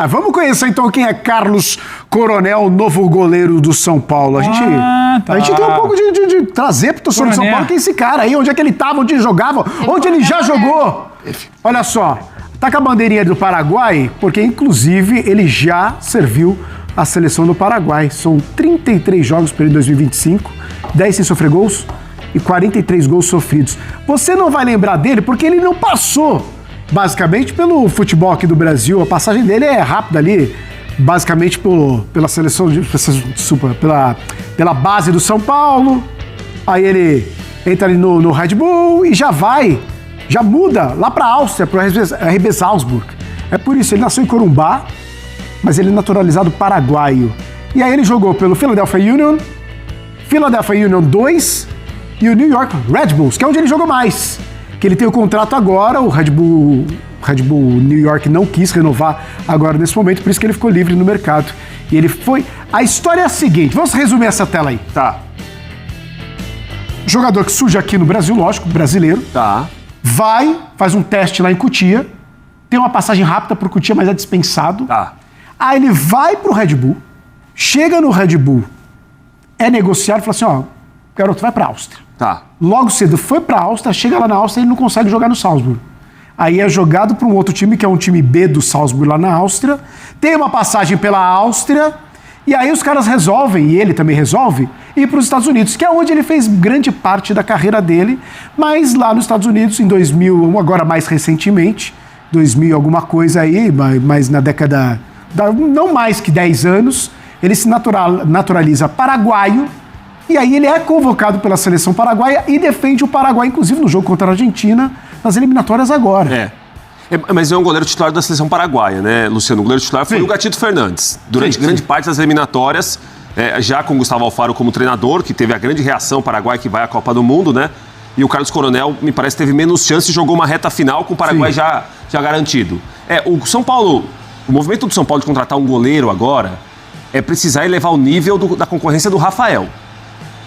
Vamos conhecer então quem é Carlos Coronel, novo goleiro do São Paulo. A gente tem um pouco de trazer pro torcedor do São Paulo, quem é esse cara aí, onde é que ele tava, onde ele jogava, onde ele já jogou. Olha só, tá com a bandeirinha do Paraguai, porque inclusive ele já serviu a seleção do Paraguai. São 33 jogos para ele em 2025, 10 sem sofrer gols e 43 gols sofridos. Você não vai lembrar dele porque ele não passou, basicamente, pelo futebol aqui do Brasil. A passagem dele é rápida ali, basicamente pela seleção, pela base do São Paulo. Aí ele entra ali no Red Bull e já muda lá para a Áustria, para o RB Salzburg. É por isso, ele nasceu em Corumbá, mas ele é naturalizado paraguaio. E aí ele jogou pelo Philadelphia Union 2 e o New York Red Bulls, que é onde ele jogou mais. Que ele tem o contrato agora, o Red Bull New York não quis renovar agora nesse momento, por isso que ele ficou livre no mercado. E ele foi... A história é a seguinte, vamos resumir essa tela aí. Tá. Jogador que surge aqui no Brasil, lógico, brasileiro. Tá. Faz um teste lá em Cotia, tem uma passagem rápida pro Cotia, mas é dispensado. Tá. Aí ele vai pro Red Bull, chega no Red Bull, é negociado, fala assim, garoto, vai pra Áustria. Tá. Logo cedo foi pra Áustria, chega lá na Áustria e ele não consegue jogar no Salzburg. Aí é jogado para um outro time, que é um time B do Salzburg lá na Áustria, tem uma passagem pela Áustria, e aí os caras resolvem, e ele também resolve, ir para os Estados Unidos, que é onde ele fez grande parte da carreira dele, mas lá nos Estados Unidos, em 2000, agora mais recentemente, 2000 alguma coisa aí, mas na década, não mais que 10 anos, ele se naturaliza paraguaio, e aí ele é convocado pela seleção paraguaia e defende o Paraguai, inclusive no jogo contra a Argentina, nas eliminatórias agora. Mas é um goleiro titular da seleção paraguaia, né, Luciano? O goleiro titular foi o Gatito Fernandes. Durante grande parte das eliminatórias, já com o Gustavo Alfaro como treinador, que teve a grande reação Paraguai que vai à Copa do Mundo, né? E o Carlos Coronel, me parece, teve menos chance e jogou uma reta final com o Paraguai já garantido. O São Paulo, o movimento do São Paulo de contratar um goleiro agora é precisar elevar o nível da concorrência do Rafael.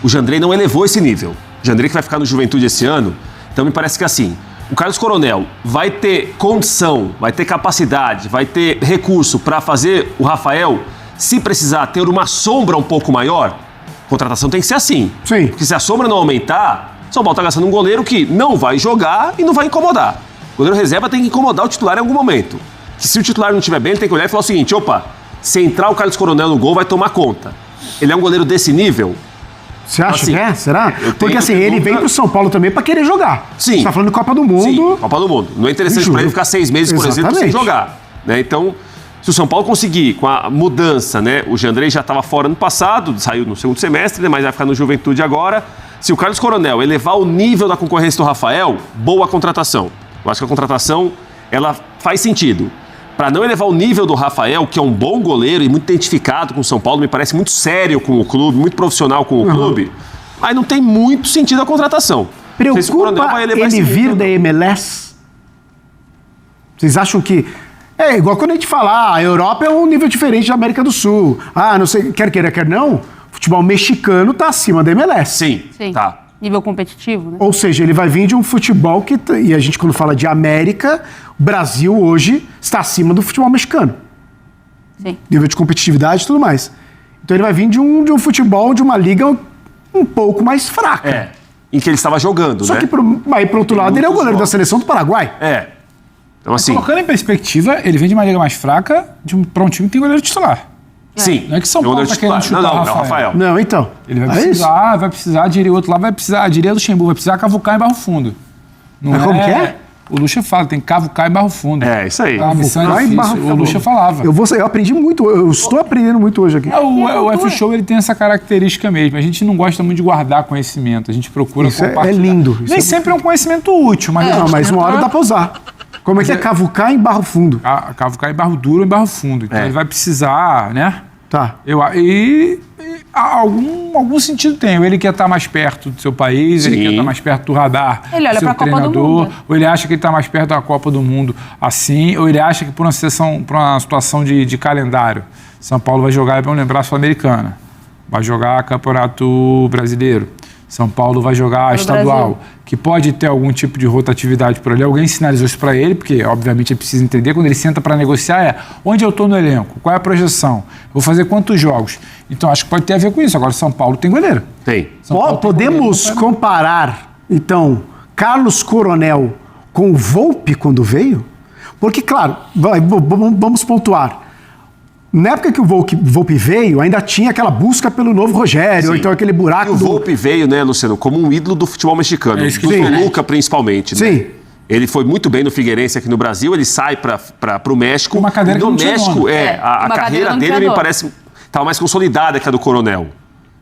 O Jandrei não elevou esse nível. O Jandrei que vai ficar no Juventude esse ano, então me parece que assim, o Carlos Coronel vai ter condição, vai ter capacidade, vai ter recurso para fazer o Rafael, se precisar ter uma sombra um pouco maior, a contratação tem que ser assim. Sim. Porque se a sombra não aumentar, o São Paulo está gastando um goleiro que não vai jogar e não vai incomodar. O goleiro reserva tem que incomodar o titular em algum momento. Que se o titular não estiver bem, ele tem que olhar e falar o seguinte, se entrar o Carlos Coronel no gol, vai tomar conta. Ele é um goleiro desse nível? Você acha que é? Será? Porque assim, ele vem pro São Paulo também pra querer jogar. Sim. Você tá falando de Copa do Mundo. Sim, Copa do Mundo. Não é interessante pra ele ficar 6 meses, por exemplo, sem jogar. Né? Então, se o São Paulo conseguir, com a mudança, né? O Jandrei já estava fora no passado, saiu no segundo semestre, né? Mas vai ficar no Juventude agora. Se o Carlos Coronel elevar o nível da concorrência do Rafael, boa contratação. Eu acho que a contratação, ela faz sentido. Para não elevar o nível do Rafael, que é um bom goleiro e muito identificado com o São Paulo, me parece muito sério com o clube, muito profissional com o clube, mas não tem muito sentido a contratação. Preocupa ele vir da MLS? Vocês acham que... É igual quando a gente fala, a Europa é um nível diferente da América do Sul. Não sei, quer queira, quer não, o futebol mexicano tá acima da MLS. Sim. Tá. Nível competitivo, né? Ou seja, ele vai vir de um futebol que... E a gente, quando fala de América, o Brasil hoje está acima do futebol mexicano. Sim. Nível de competitividade e tudo mais. Então ele vai vir de um futebol, de uma liga um pouco mais fraca. Em que ele estava jogando, Só que, aí, por outro lado, ele é o goleiro da seleção do Paraguai. Então, assim... Colocando em perspectiva, ele vem de uma liga mais fraca para um time que tem goleiro titular. Sim. Não é que São Paulo está querendo chutar o Rafael. Não, então. Ele vai precisar, diria o outro lá, diria Luxemburgo, vai precisar cavucar em Barro Fundo. Mas como que é? O Luxa fala, tem que cavucar em Barro Fundo. Isso aí. A missão é difícil. O Luxa falava. Eu aprendi muito, eu estou aprendendo muito hoje aqui. O F-Show, ele tem essa característica mesmo. A gente não gosta muito de guardar conhecimento, a gente procura compartilhar. É lindo. Nem sempre é um conhecimento útil, mas... mas uma hora dá para usar. Como é que é cavucar em Barro Fundo? Cavucar em Barro Duro ou em Barro Fundo. Então ele vai precisar, né? Tá. Algum sentido tem. Ou ele quer estar mais perto do seu país, ele quer estar mais perto do radar ele olha do seu treinador, Copa do Mundo. Ou ele acha que ele está mais perto da Copa do Mundo assim, ou ele acha que por uma situação de calendário, São Paulo vai jogar, vamos lembrar, a Sul-Americana, vai jogar Campeonato Brasileiro, São Paulo vai jogar Pelo estadual, Brasil. que pode ter algum tipo de rotatividade por ali. Alguém sinalizou isso para ele, porque obviamente ele precisa entender, quando ele senta para negociar, onde eu estou no elenco, qual é a projeção, vou fazer quantos jogos. Então acho que pode ter a ver com isso. Agora, São Paulo tem goleiro. Tem. São Paulo tem Podemos goleiro, comparar, então, Carlos Coronel com o Volpi quando veio? Porque, claro, vamos pontuar. Na época que o Volpi veio, ainda tinha aquela busca pelo novo Rogério, ou então aquele buraco E o Volpi veio, né, Luciano, como um ídolo do futebol mexicano, É isso que do eu ia Toluca principalmente. Sim. Né? Ele foi muito bem no Figueirense aqui no Brasil, ele sai para o México. Uma cadeira e que no não tinha México, dono. a Uma carreira cadeira não dele tinha me dono. parece estava mais consolidada que a do Coronel.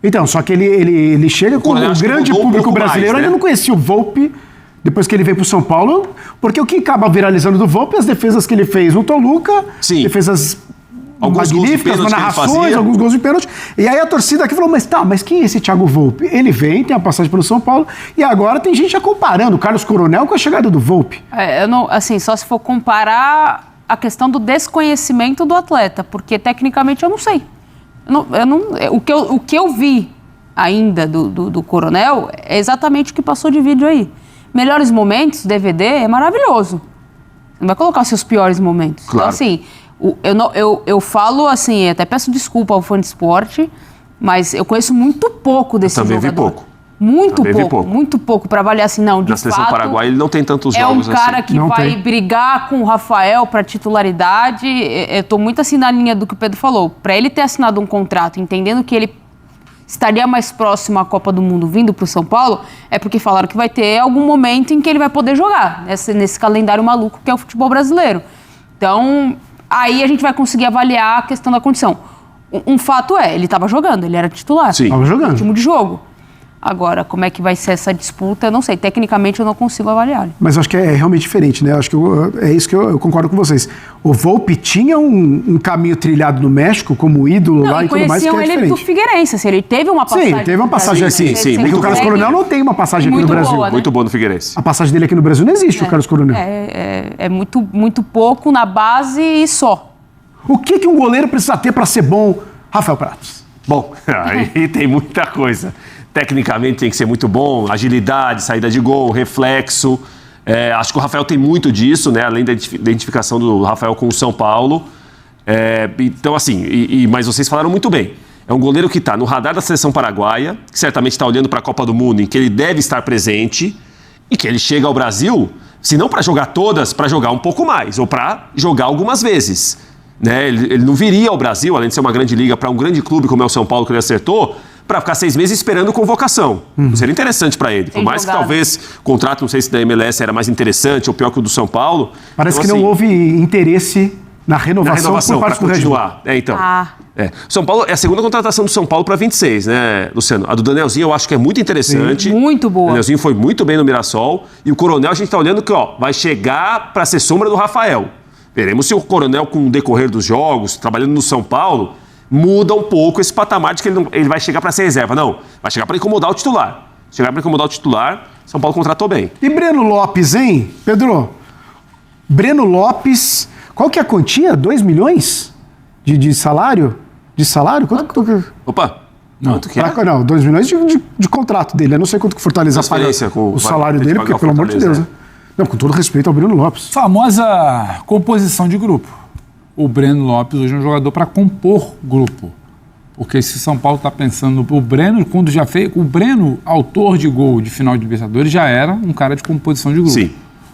Então, só que ele chega com Coronel o acho que grande mudou um público pouco mais, brasileiro, né? ainda não conhecia o Volpi, depois que ele veio para o São Paulo, porque o que acaba viralizando do Volpi é as defesas que ele fez no Toluca, Sim. defesas Alguns gols de magníficas, pênalti que ele narrações, fazia. alguns gols de pênalti. E aí a torcida aqui falou, mas quem é esse Thiago Volpi? Ele vem, tem a passagem pelo São Paulo, e agora tem gente já comparando o Carlos Coronel com a chegada do Volpi. Eu não, assim, só se for comparar a questão do desconhecimento do atleta, porque tecnicamente eu não sei. O que eu vi ainda do Coronel é exatamente o que passou de vídeo aí. Melhores momentos, DVD, é maravilhoso. Você não vai colocar os seus piores momentos. Claro. Então, assim, eu falo assim, até peço desculpa ao fã de esporte, mas eu conheço muito pouco desse Também vi jogador. pouco. Muito Também vi pouco, pouco. muito pouco para avaliar assim, não, de Da seleção fato, paraguaia ele não tem tantos é um jogos cara assim. que Não vai tem. brigar com o Rafael para titularidade. Eu tô muito assim na linha do que o Pedro falou. Para ele ter assinado um contrato, entendendo que ele estaria mais próximo à Copa do Mundo vindo para o São Paulo, é porque falaram que vai ter algum momento em que ele vai poder jogar nesse calendário maluco que é o futebol brasileiro. Então, aí a gente vai conseguir avaliar a questão da condição. Um fato é, ele estava jogando, ele era titular. Sim. Tava jogando. Ritmo de jogo. Agora, como é que vai ser essa disputa, eu não sei. Tecnicamente, eu não consigo avaliar. Mas acho que é realmente diferente, né? Acho que é isso que eu concordo com vocês. O Volpi tinha um caminho trilhado no México como ídolo lá E e tudo mais, que conheciam é ele do diferente. Figueirense. Assim, ele teve uma passagem. Sim, teve uma passagem Brasil, assim. né? sim, Você muito O Carlos consegue- Coronel não tem uma passagem aqui no Muito Brasil. boa, né? Muito bom no Figueirense. A passagem dele aqui no Brasil não existe, o Carlos Coronel. É muito, muito pouco na base e só. O que um goleiro precisa ter para ser bom, Rafael Pratos? Bom, aí tem muita coisa. Tecnicamente tem que ser muito bom, agilidade, saída de gol, reflexo. Acho que o Rafael tem muito disso, né? Além da identificação do Rafael com o São Paulo. Então, assim, mas vocês falaram muito bem. É um goleiro que está no radar da seleção paraguaia, que certamente está olhando para a Copa do Mundo, em que ele deve estar presente, e que ele chega ao Brasil, se não para jogar todas, para jogar um pouco mais, ou para jogar algumas vezes. Né? Ele não viria ao Brasil, além de ser uma grande liga, para um grande clube como é o São Paulo, que ele acertou, para ficar 6 meses esperando convocação. Seria interessante para ele. Por Tem mais jogado. que talvez o contrato, não sei se da MLS era mais interessante ou pior que o do São Paulo. Parece Então, que não assim, houve interesse na renovação, por para parte do Red Bull. continuar. Então. Ah. São Paulo é a segunda contratação do São Paulo para 26, né, Luciano? A do Danielzinho eu acho que é muito interessante. Sim, muito boa. O Danielzinho foi muito bem no Mirassol. E o Coronel a gente está olhando que vai chegar para ser sombra do Rafael. Veremos se o Coronel, com o decorrer dos jogos, trabalhando no São Paulo, muda um pouco esse patamar de que ele vai chegar para ser reserva. Não, vai chegar para incomodar o titular. Chegar para incomodar o titular, São Paulo contratou bem. E Breno Lopes, hein, Pedro? Breno Lopes, qual que é a quantia? 2 milhões de salário? De salário? Quanto? Opa, quanto que é? Não, 2 milhões de contrato dele. Eu não sei quanto que o Fortaleza paga Transferência com- o salário vai dele, pagar porque o pelo amor de Fortaleza, Deus, né? Não, com todo respeito ao Breno Lopes. Famosa composição de grupo. O Breno Lopes hoje é um jogador para compor grupo. Porque se o São Paulo está pensando... O Breno, quando já fez... O Breno, autor de gol de final de Libertadores, já era um cara de composição de grupo. Sim.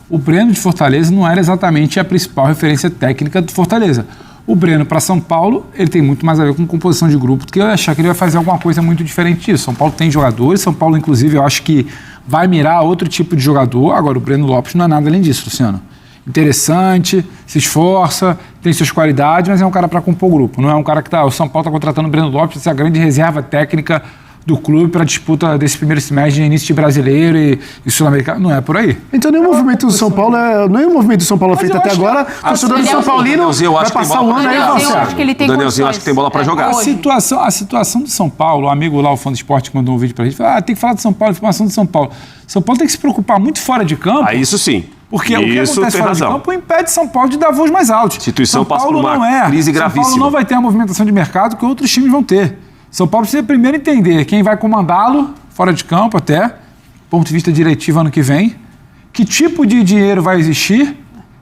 O Breno de Fortaleza não era exatamente a principal referência técnica do Fortaleza. O Breno para São Paulo, ele tem muito mais a ver com composição de grupo do que eu achar que ele vai fazer alguma coisa muito diferente disso. São Paulo tem jogadores, São Paulo, inclusive, eu acho que vai mirar outro tipo de jogador. Agora, o Breno Lopes não é nada além disso, Luciano. Interessante, se esforça, tem suas qualidades, mas é um cara para compor grupo. Não é um cara que o São Paulo está contratando o Breno Lopes, essa grande reserva técnica do clube para a disputa desse primeiro semestre de início de brasileiro e sul-americano. Não é por aí. Então nenhum movimento do São Paulo é feito eu até acho que- agora. O torcedor do São Paulino Danielzinho, eu vai acho que tem passar um bola ano pra aí e jogar. vai Danielzinho, eu acho que ele tem O Danielzinho condições. acho que tem bola pra jogar. Hoje. A situação do São Paulo, o amigo lá, o fã do esporte, que mandou um vídeo pra gente, falou, tem que falar do São Paulo, informação do São Paulo. São Paulo tem que se preocupar muito fora de campo, Isso sim. porque o que Isso acontece tem fora de razão. campo impede São Paulo de dar voos mais altos. A instituição São passa Paulo por uma não é. crise São gravíssima. Paulo não vai ter a movimentação de mercado que outros times vão ter. São Paulo precisa primeiro entender quem vai comandá-lo fora de campo até, ponto de vista diretivo ano que vem, que tipo de dinheiro vai existir,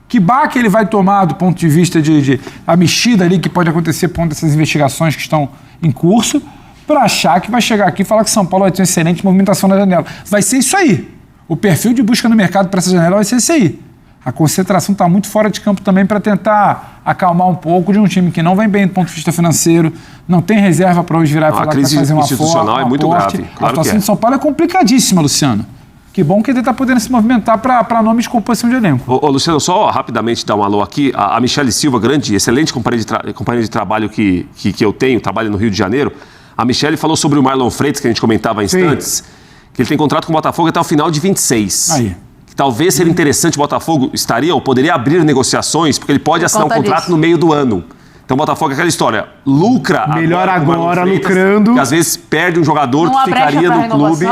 que baque ele vai tomar do ponto de vista de a mexida ali que pode acontecer por conta dessas investigações que estão em curso, para achar que vai chegar aqui e falar que São Paulo vai ter uma excelente movimentação na janela. Vai ser isso aí. O perfil de busca no mercado para essa janela vai ser esse aí. A concentração está muito fora de campo também para tentar acalmar um pouco de um time que não vem bem do ponto de vista financeiro, não tem reserva para hoje virar e falar que vai fazer uma institucional é muito grave. A situação de São Paulo é complicadíssima, Luciano. Que bom que ele está podendo se movimentar para nomes de composição de elenco. Ô, Luciano, só rapidamente dar um alô aqui. A Michele Silva, grande, excelente companheira de trabalho que eu tenho, trabalha no Rio de Janeiro. A Michele falou sobre o Marlon Freitas, que a gente comentava há instantes, que ele tem contrato com o Botafogo até o final de 26. Aí. Que talvez seria interessante o Botafogo estaria ou poderia abrir negociações, porque ele pode assinar um contrato no meio do ano. Então o Botafogo é aquela história, lucra melhor agora Freitas, lucrando. que às vezes perde um jogador que ficaria no clube.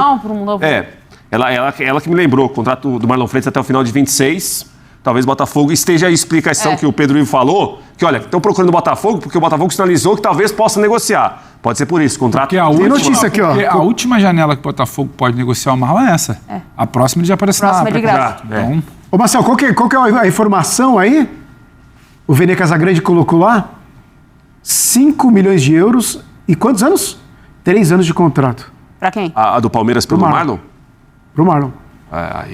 Ela que me lembrou, o contrato do Marlon Freitas até o final de 26. Talvez o Botafogo esteja a explicação que o Pedro Ivo falou, que olha, estão procurando o Botafogo porque o Botafogo sinalizou que talvez possa negociar. Pode ser por isso, contrato... Tem notícia aqui, ó. A última janela que o Botafogo pode negociar o Marlon é essa. A próxima ele já apareceu Próxima é de graça. Então, Ô, Marcelo, qual que é a informação aí? O Vene Casagrande colocou lá 5 milhões de euros e quantos anos? 3 anos de contrato. Pra quem? A do Palmeiras pelo Marlon? Pro Marlon.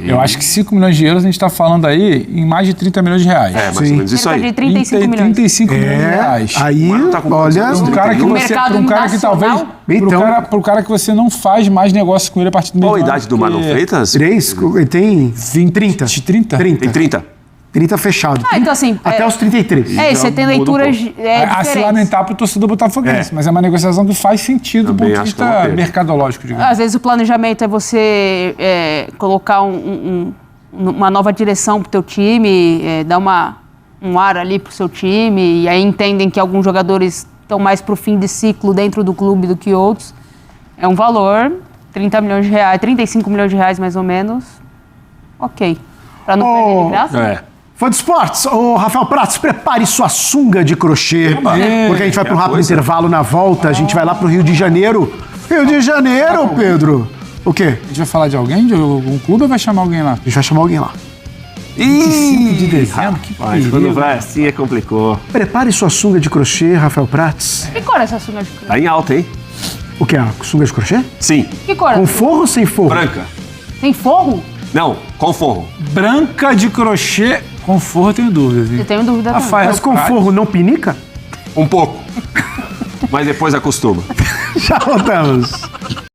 eu acho que 5 milhões de euros a gente está falando aí em mais de 30 milhões de reais. Mais ou menos isso Cerca aí. de 35 milhões. 35 milhões de reais. Aí, olha... Um cara que No você, mercado um cara que talvez... nacional? Então- Pro cara que você não faz mais negócio com ele a partir do meio Qual a do ano, idade do porque- Marlon Freitas? 3, ele tem 30. 30? Tem 30. 30 fechado. Então assim... Até os 33. você tem leituras A se diferentes. lamentar pro torcedor botafoguense, mas é uma negociação que faz sentido do Também ponto de acho que é uma vista pena. mercadológico, digamos. Às vezes o planejamento é você colocar uma nova direção pro teu time, dar um ar ali pro seu time, e aí entendem que alguns jogadores estão mais pro fim de ciclo dentro do clube do que outros. É um valor, 30 milhões de reais, 35 milhões de reais mais ou menos. Ok. Pra não perder de graça? Fã de esportes, ô Rafael Pratos, prepare sua sunga de crochê, porque a gente vai para um rápido intervalo. Na volta, a gente vai lá pro Rio de Janeiro. Rio de Janeiro, Pedro! O quê? A gente vai falar de alguém, de algum clube, ou vai chamar alguém lá? A gente vai chamar alguém lá. 5 de dezembro, que Mas quando vai assim, complicou. Prepare sua sunga de crochê, Rafael Pratos. Que cor é essa sunga de crochê? Tá em alta, hein? O que é? A sunga de crochê? Sim. Que cor? Com forro ou sem forro? Branca. Tem forro? Não, com forro. Branca de crochê com forro, eu tenho dúvidas. hein? Eu tenho dúvida também. Rafael Mas com Prates. forro não pinica? Um pouco. Mas depois acostuma. Já voltamos.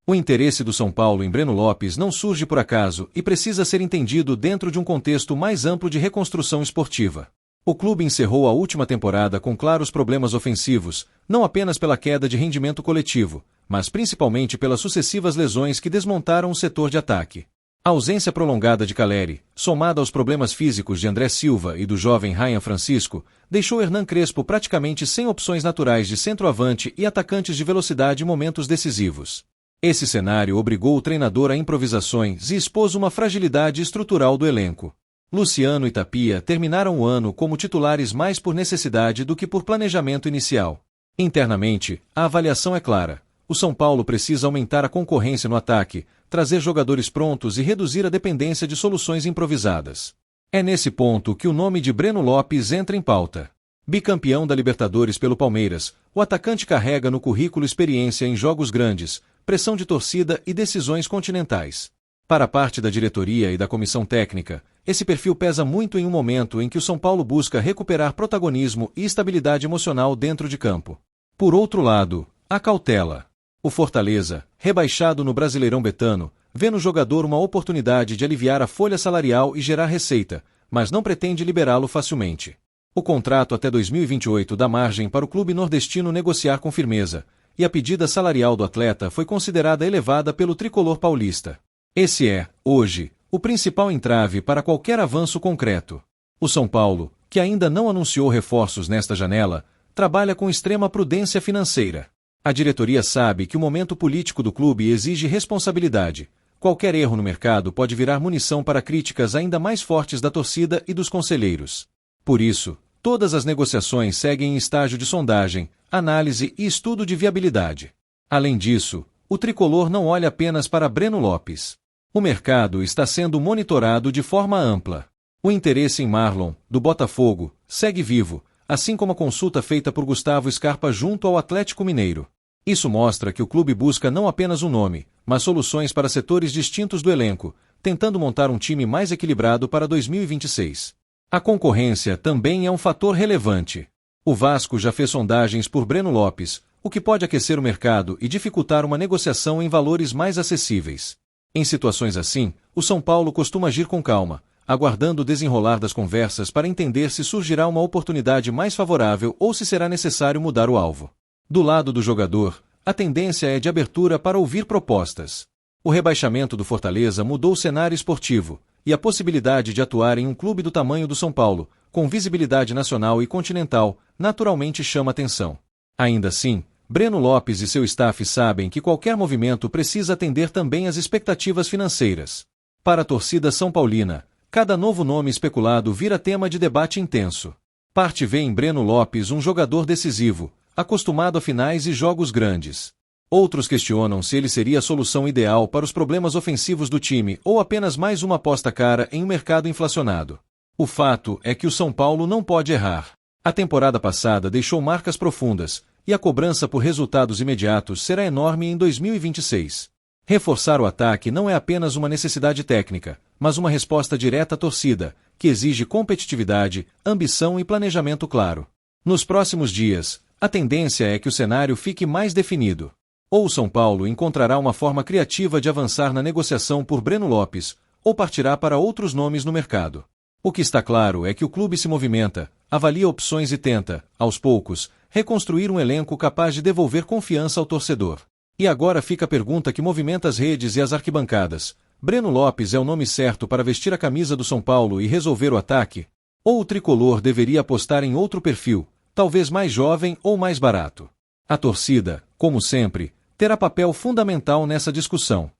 O interesse do São Paulo em Breno Lopes não surge por acaso e precisa ser entendido dentro de um contexto mais amplo de reconstrução esportiva. O clube encerrou a última temporada com claros problemas ofensivos, não apenas pela queda de rendimento coletivo, mas principalmente pelas sucessivas lesões que desmontaram o setor de ataque. A ausência prolongada de Caleri, somada aos problemas físicos de André Silva e do jovem Ryan Francisco, deixou Hernan Crespo praticamente sem opções naturais de centroavante e atacantes de velocidade em momentos decisivos. Esse cenário obrigou o treinador a improvisações e expôs uma fragilidade estrutural do elenco. Luciano e Tapia terminaram o ano como titulares mais por necessidade do que por planejamento inicial. Internamente, a avaliação é clara. O São Paulo precisa aumentar a concorrência no ataque, trazer jogadores prontos e reduzir a dependência de soluções improvisadas. É nesse ponto que o nome de Breno Lopes entra em pauta. Bicampeão da Libertadores pelo Palmeiras, o atacante carrega no currículo experiência em jogos grandes, pressão de torcida e decisões continentais. Para a parte da diretoria e da comissão técnica, esse perfil pesa muito em um momento em que o São Paulo busca recuperar protagonismo e estabilidade emocional dentro de campo. Por outro lado, a cautela. O Fortaleza, rebaixado no Brasileirão Betano, vê no jogador uma oportunidade de aliviar a folha salarial e gerar receita, mas não pretende liberá-lo facilmente. O contrato até 2028 dá margem para o clube nordestino negociar com firmeza, e a pedida salarial do atleta foi considerada elevada pelo tricolor paulista. Esse é, hoje, o principal entrave para qualquer avanço concreto. O São Paulo, que ainda não anunciou reforços nesta janela, trabalha com extrema prudência financeira. A diretoria sabe que o momento político do clube exige responsabilidade. Qualquer erro no mercado pode virar munição para críticas ainda mais fortes da torcida e dos conselheiros. Por isso, todas as negociações seguem em estágio de sondagem, análise e estudo de viabilidade. Além disso, o tricolor não olha apenas para Breno Lopes. O mercado está sendo monitorado de forma ampla. O interesse em Marlon, do Botafogo, segue vivo, assim como a consulta feita por Gustavo Scarpa junto ao Atlético Mineiro. Isso mostra que o clube busca não apenas um nome, mas soluções para setores distintos do elenco, tentando montar um time mais equilibrado para 2026. A concorrência também é um fator relevante. O Vasco já fez sondagens por Breno Lopes, o que pode aquecer o mercado e dificultar uma negociação em valores mais acessíveis. Em situações assim, o São Paulo costuma agir com calma, aguardando o desenrolar das conversas para entender se surgirá uma oportunidade mais favorável ou se será necessário mudar o alvo. Do lado do jogador, a tendência é de abertura para ouvir propostas. O rebaixamento do Fortaleza mudou o cenário esportivo, e a possibilidade de atuar em um clube do tamanho do São Paulo, com visibilidade nacional e continental, naturalmente chama atenção. Ainda assim, Breno Lopes e seu staff sabem que qualquer movimento precisa atender também às expectativas financeiras. Para a torcida são paulina, cada novo nome especulado vira tema de debate intenso. Parte vê em Breno Lopes um jogador decisivo, acostumado a finais e jogos grandes. Outros questionam se ele seria a solução ideal para os problemas ofensivos do time ou apenas mais uma aposta cara em um mercado inflacionado. O fato é que o São Paulo não pode errar. A temporada passada deixou marcas profundas, e a cobrança por resultados imediatos será enorme em 2026. Reforçar o ataque não é apenas uma necessidade técnica, mas uma resposta direta à torcida, que exige competitividade, ambição e planejamento claro. Nos próximos dias, a tendência é que o cenário fique mais definido. Ou o São Paulo encontrará uma forma criativa de avançar na negociação por Breno Lopes, ou partirá para outros nomes no mercado. O que está claro é que o clube se movimenta, avalia opções e tenta, aos poucos, reconstruir um elenco capaz de devolver confiança ao torcedor. E agora fica a pergunta que movimenta as redes e as arquibancadas. Breno Lopes é o nome certo para vestir a camisa do São Paulo e resolver o ataque? Ou o tricolor deveria apostar em outro perfil, talvez mais jovem ou mais barato? A torcida, como sempre, terá papel fundamental nessa discussão.